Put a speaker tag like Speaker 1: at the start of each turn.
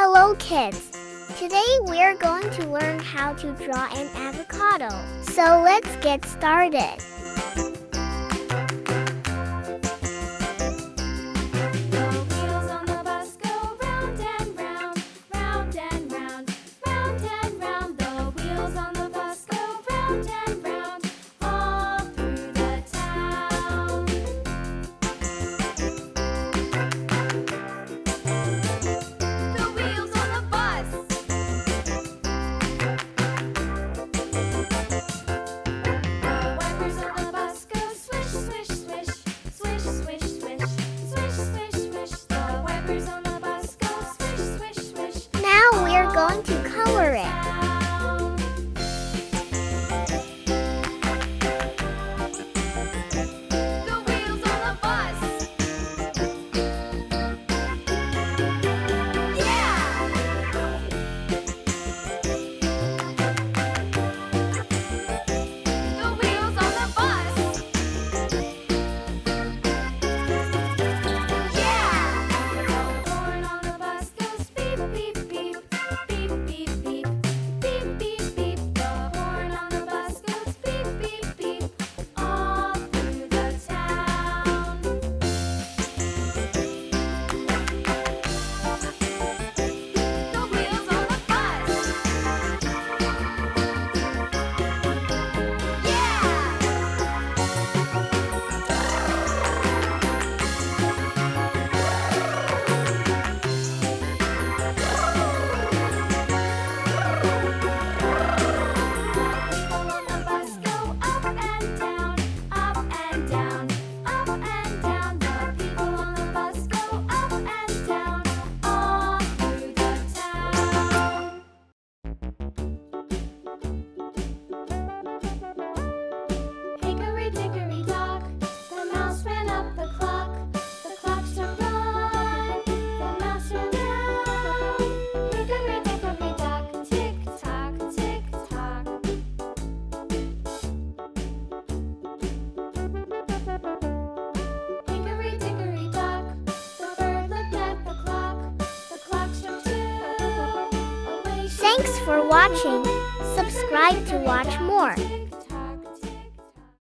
Speaker 1: Hello kids! Today we're going to learn how to draw an avocado. So let's get started. Now we're going to color it. Thanks for watching. Subscribe to watch more.